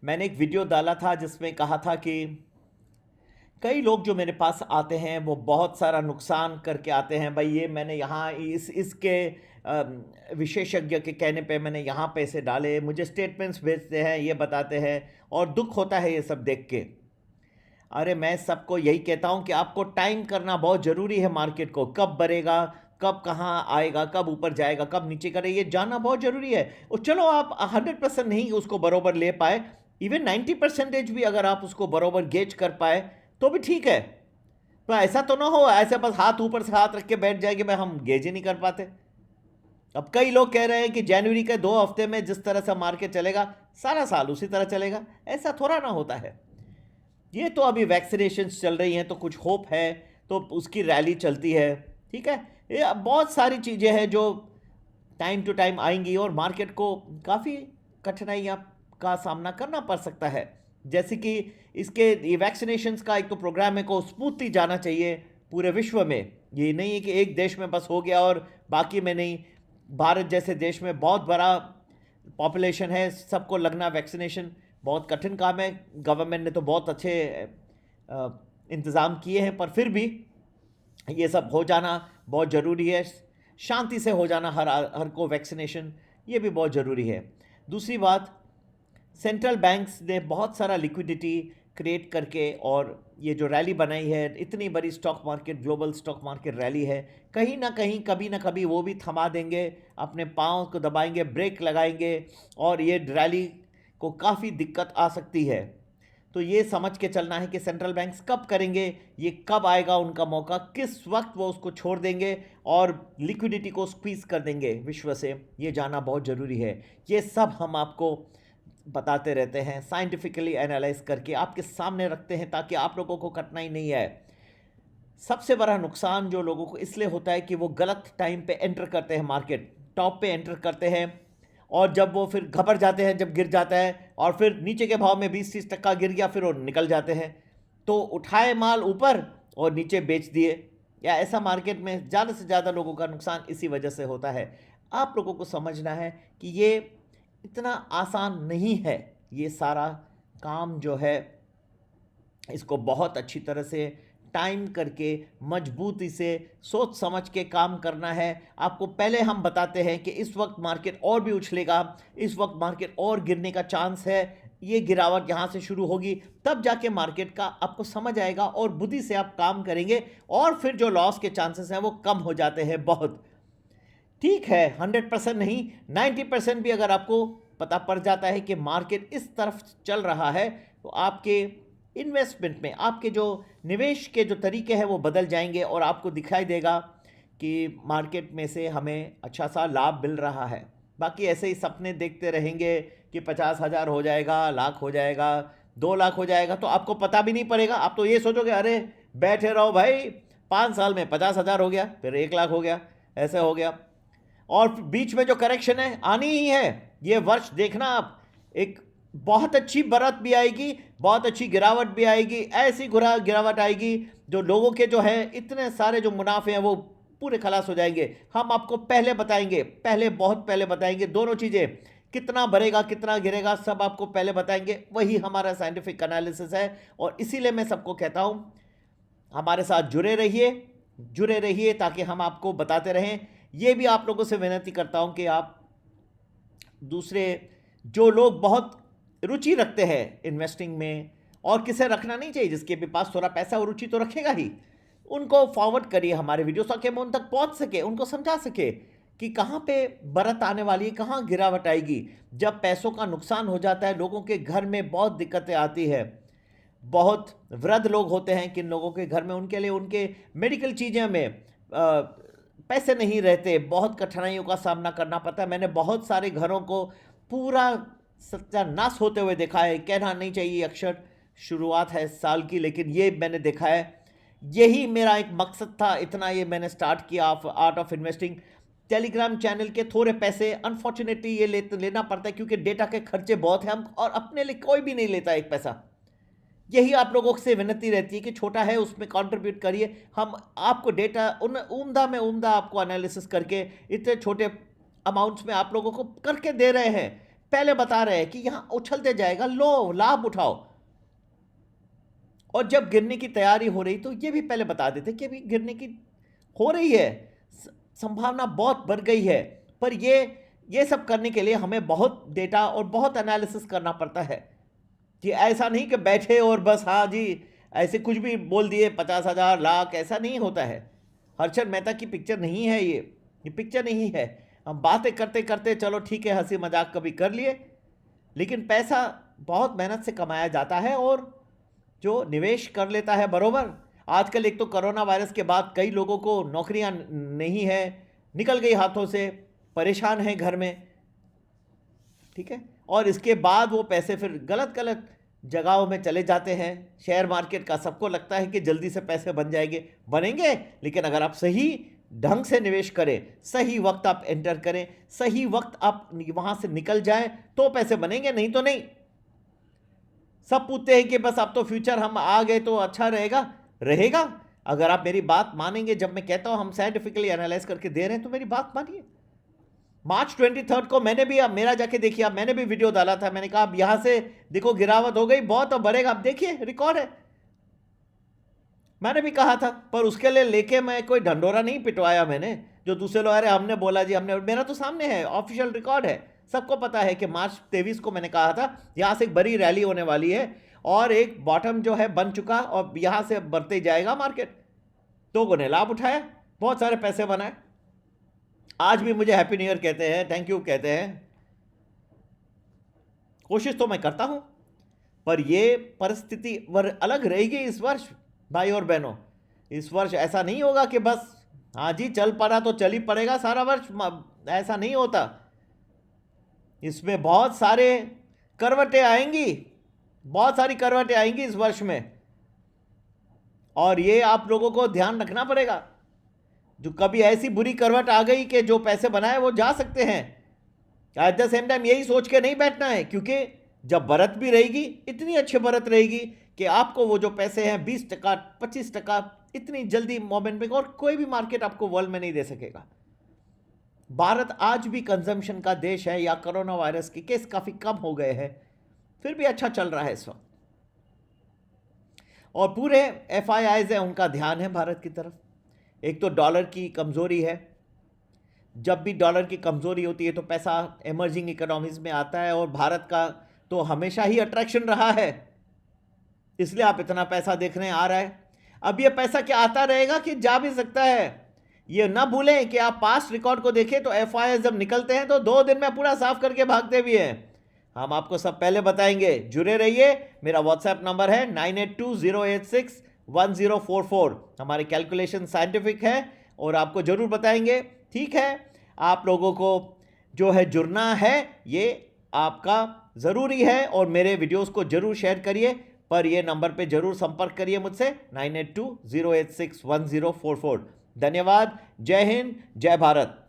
मैंने एक वीडियो डाला था जिसमें कहा था कि कई लोग जो मेरे पास आते हैं वो बहुत सारा नुकसान करके आते हैं। भाई ये मैंने यहाँ इसके विशेषज्ञ के कहने पे मैंने यहाँ पैसे डाले, मुझे स्टेटमेंट्स भेजते हैं, ये बताते हैं और दुख होता है ये सब देख के। अरे मैं सबको यही कहता हूँ कि आपको टाइम करना बहुत ज़रूरी है। मार्केट को कब बढ़ेगा, कब कहाँ आएगा, कब ऊपर जाएगा, कब नीचे करे, ये जानना बहुत ज़रूरी है। और चलो आप 100% नहीं उसको बरोबर ले पाए, इवन 90% भी अगर आप उसको बरोबर गेज कर पाए तो भी ठीक है। तो ऐसा तो ना हो ऐसे बस हाथ ऊपर से हाथ रख के बैठ जाए कि भाई हम गेज ही नहीं कर पाते। अब कई लोग कह रहे हैं कि जनवरी के 2 हफ्ते में जिस तरह से मार्केट चलेगा सारा साल उसी तरह चलेगा। ऐसा थोड़ा ना होता है। ये तो अभी वैक्सीनेशन चल रही हैं तो कुछ होप है, तो उसकी रैली चलती है। ठीक है, ये बहुत सारी चीज़ें हैं जो टाइम टू टाइम आएंगी और मार्केट को काफ़ी कठिनाइयाँ का सामना करना पड़ सकता है। जैसे कि इसके ये वैक्सीनेशंस का एक तो प्रोग्राम है को स्मूथली जाना चाहिए पूरे विश्व में। ये नहीं है कि एक देश में बस हो गया और बाकी में नहीं। भारत जैसे देश में बहुत बड़ा पॉपुलेशन है, सबको लगना वैक्सीनेशन बहुत कठिन काम है। गवर्नमेंट ने तो बहुत अच्छे इंतज़ाम किए हैं, पर फिर भी ये सब हो जाना बहुत ज़रूरी है। शांति से हो जाना हर हर को वैक्सीनेशन, ये भी बहुत ज़रूरी है। दूसरी बात, सेंट्रल बैंक्स ने बहुत सारा लिक्विडिटी क्रिएट करके और ये जो रैली बनाई है, इतनी बड़ी stock market, global stock market rally है, कहीं ना कहीं कभी ना कभी वो भी थमा देंगे, अपने पाँव को दबाएंगे, ब्रेक लगाएंगे और ये रैली को काफ़ी दिक्कत आ सकती है। तो ये समझ के चलना है कि सेंट्रल बैंक्स कब करेंगे, ये कब आएगा उनका मौका, किस वक्त वो उसको छोड़ देंगे और लिक्विडिटी को स्क्वीज़ कर देंगे विश्व से, ये जानना बहुत ज़रूरी है। ये सब हम आपको बताते रहते हैं, साइंटिफिकली एनालाइज करके आपके सामने रखते हैं ताकि आप लोगों को कठिनाई नहीं आए। सबसे बड़ा नुकसान जो लोगों को इसलिए होता है कि वो गलत टाइम पे एंटर करते हैं, मार्केट टॉप पे एंटर करते हैं और जब वो फिर घबरा जाते हैं, जब गिर जाता है और फिर नीचे के भाव में 20-30% गिर गया, फिर वो निकल जाते हैं। तो उठाए माल ऊपर और नीचे बेच दिए, या ऐसा मार्केट में ज़्यादा से ज़्यादा लोगों का नुकसान इसी वजह से होता है। आप लोगों को समझना है कि ये इतना आसान नहीं है। ये सारा काम जो है इसको बहुत अच्छी तरह से टाइम करके मजबूती से सोच समझ के काम करना है। आपको पहले हम बताते हैं कि इस वक्त मार्केट और भी उछलेगा, इस वक्त मार्केट और गिरने का चांस है, ये गिरावट यहाँ से शुरू होगी, तब जाके मार्केट का आपको समझ आएगा और बुद्धि से आप काम करेंगे और फिर जो लॉस के चांसेस हैं वो कम हो जाते हैं बहुत। ठीक है, 100% नहीं, 90% भी अगर आपको पता पड़ जाता है कि मार्केट इस तरफ चल रहा है तो आपके इन्वेस्टमेंट में, आपके जो निवेश के जो तरीके हैं वो बदल जाएंगे और आपको दिखाई देगा कि मार्केट में से हमें अच्छा सा लाभ मिल रहा है। बाकी ऐसे ही सपने देखते रहेंगे कि 50,000 हो जाएगा, लाख हो जाएगा, 2 लाख हो जाएगा, तो आपको पता भी नहीं पड़ेगा। आप तो ये सोचोगे अरे बैठे रहो भाई, 5 साल में 50,000 हो गया, फिर 1 लाख हो गया, ऐसे हो गया। और बीच में जो करेक्शन है आनी ही है। ये वर्ष देखना आप, एक बहुत अच्छी बढ़त भी आएगी, बहुत अच्छी गिरावट भी आएगी, ऐसी गिरावट आएगी जो लोगों के जो है इतने सारे जो मुनाफे हैं वो पूरे खलास हो जाएंगे। हम आपको पहले बताएंगे, पहले बहुत पहले बताएंगे, दोनों चीज़ें, कितना बढ़ेगा कितना गिरेगा सब आपको पहले बताएंगे। वही हमारा साइंटिफिक एनालिसिस है और इसीलिए मैं सबको कहता हूँ हमारे साथ जुड़े रहिए, जुड़े रहिए ताकि हम आपको बताते रहें। ये भी आप लोगों से विनती करता हूं कि आप दूसरे जो लोग बहुत रुचि रखते हैं इन्वेस्टिंग में, और किसे रखना नहीं चाहिए, जिसके भी पास थोड़ा पैसा और रुचि तो रखेगा ही, उनको फॉरवर्ड करिए हमारे वीडियो ताकि हम उन तक पहुंच सके, उनको समझा सके कि कहाँ पे बढ़त आने वाली है, कहाँ गिरावट आएगी। जब पैसों का नुकसान हो जाता है, लोगों के घर में बहुत दिक्कतें आती है। बहुत वृद्ध लोग होते हैं किन लोगों के घर में, उनके लिए उनके मेडिकल चीज़ें में पैसे नहीं रहते, बहुत कठिनाइयों का सामना करना पड़ता है। मैंने बहुत सारे घरों को पूरा सत्यानाश होते हुए देखा है। कहना नहीं चाहिए, अक्षर शुरुआत है इस साल की, लेकिन ये मैंने देखा है। यही मेरा एक मकसद था, इतना ये मैंने स्टार्ट किया art of investing. Telegram channel के थोड़े पैसे अनफॉर्चुनेटली ये लेना पड़ता है क्योंकि डेटा के खर्चे बहुत हैं, हम और अपने लिए कोई भी नहीं लेता एक पैसा। यही आप लोगों से विनती रहती है कि छोटा है उसमें कंट्रीब्यूट करिए। हम आपको डेटा उम्दा में उम्दा आपको एनालिसिस करके इतने छोटे अमाउंट्स में आप लोगों को करके दे रहे हैं। पहले बता रहे हैं कि यहां उछलते जाएगा, लो लाभ उठाओ। और जब गिरने की तैयारी हो रही तो ये भी पहले बता देते कि अभी गिरने की हो रही है, संभावना बहुत बढ़ गई है। पर ये सब करने के लिए हमें बहुत डेटा और बहुत एनालिसिस करना पड़ता है, कि ऐसा नहीं कि बैठे और बस हाँ जी ऐसे कुछ भी बोल दिए 50,000 लाख, ऐसा नहीं होता है। हर्षद मेहता की पिक्चर नहीं है ये पिक्चर नहीं है। हम बातें करते करते चलो ठीक है, हंसी मजाक कभी कर लिए, लेकिन पैसा बहुत मेहनत से कमाया जाता है और जो निवेश कर लेता है बरोबर। आजकल एक तो कोरोना वायरस के बाद कई लोगों को नौकरियां नहीं है, निकल गई हाथों से, परेशान हैं घर में, ठीक है। और इसके बाद वो पैसे फिर गलत गलत जगहों में चले जाते हैं। शेयर मार्केट का सबको लगता है कि जल्दी से पैसे बनेंगे, लेकिन अगर आप सही ढंग से निवेश करें, सही वक्त आप एंटर करें, सही वक्त आप वहां से निकल जाएं तो पैसे बनेंगे, नहीं तो नहीं। सब पूछते हैं कि बस अब तो फ्यूचर हम आ गए तो अच्छा रहेगा। अगर आप मेरी बात मानेंगे, जब मैं कहता हूं हम साइंटिफिकली एनालाइज करके दे रहे हैं, तो मेरी बात मानिए। मार्च 23 को मैंने भी, अब मेरा जाके देखिए, अब मैंने भी वीडियो डाला था, मैंने कहा अब यहां से देखो गिरावट हो गई बहुत, अब बढ़ेगा, अब देखिए रिकॉर्ड है। मैंने भी कहा था, पर उसके लिए लेके मैं कोई ढंडोरा नहीं पिटवाया मैंने, जो दूसरे लोग अरे हमने बोला जी हमने, मेरा तो सामने है, ऑफिशियल रिकॉर्ड है, सबको पता है कि मार्च 23 को मैंने कहा था यहां से एक बड़ी रैली होने वाली है और एक बॉटम जो है बन चुका और यहां से बढ़ते जाएगा मार्केट। लोगों ने लाभ उठाया, बहुत सारे पैसे बनाए। आज भी मुझे हैप्पी न्यू ईयर कहते हैं, थैंक यू कहते हैं। कोशिश तो मैं करता हूं, पर यह परिस्थिति अलग रहेगी इस वर्ष भाई और बहनों। इस वर्ष ऐसा नहीं होगा कि बस हाँ जी चल पड़ा तो चल ही पड़ेगा सारा वर्ष, ऐसा नहीं होता। इसमें बहुत सारे करवटें आएंगी, बहुत सारी करवटें आएंगी इस वर्ष में, और ये आप लोगों को ध्यान रखना पड़ेगा। जो कभी ऐसी बुरी करवट आ गई कि जो पैसे बनाए वो जा सकते हैं, एट द सेम टाइम यही सोच के नहीं बैठना है, क्योंकि जब बरत भी रहेगी, इतनी अच्छी बरत रहेगी कि आपको वो जो पैसे हैं 20%, 25% इतनी जल्दी मोमेंट में, और कोई भी मार्केट आपको वर्ल्ड में नहीं दे सकेगा। भारत आज भी कंजम्पशन का देश है, या कोरोना वायरस के केस काफी कम हो गए हैं, फिर भी अच्छा चल रहा है इस वक्त, और पूरे FIIs है उनका ध्यान है भारत की तरफ। एक तो डॉलर की कमजोरी है, जब भी डॉलर की कमजोरी होती है तो पैसा इमर्जिंग इकोनॉमीज में आता है, और भारत का तो हमेशा ही अट्रैक्शन रहा है, इसलिए आप इतना पैसा देखने आ रहा है। अब ये पैसा क्या आता रहेगा कि जा भी सकता है। ये ना भूलें कि आप पास्ट रिकॉर्ड को देखें तो FII जब निकलते हैं तो 2 दिन में पूरा साफ करके भागते भी हैं। हम आपको सब पहले बताएंगे, जुड़े रहिए। मेरा व्हाट्सएप नंबर है 9820861044। हमारे कैलकुलेशन साइंटिफिक है और आपको जरूर बताएंगे। ठीक है, आप लोगों को जो है जुड़ना है, ये आपका ज़रूरी है, और मेरे वीडियोस को जरूर शेयर करिए। पर ये नंबर पे जरूर संपर्क करिए मुझसे 9820861044। धन्यवाद। जय हिंद, जय भारत।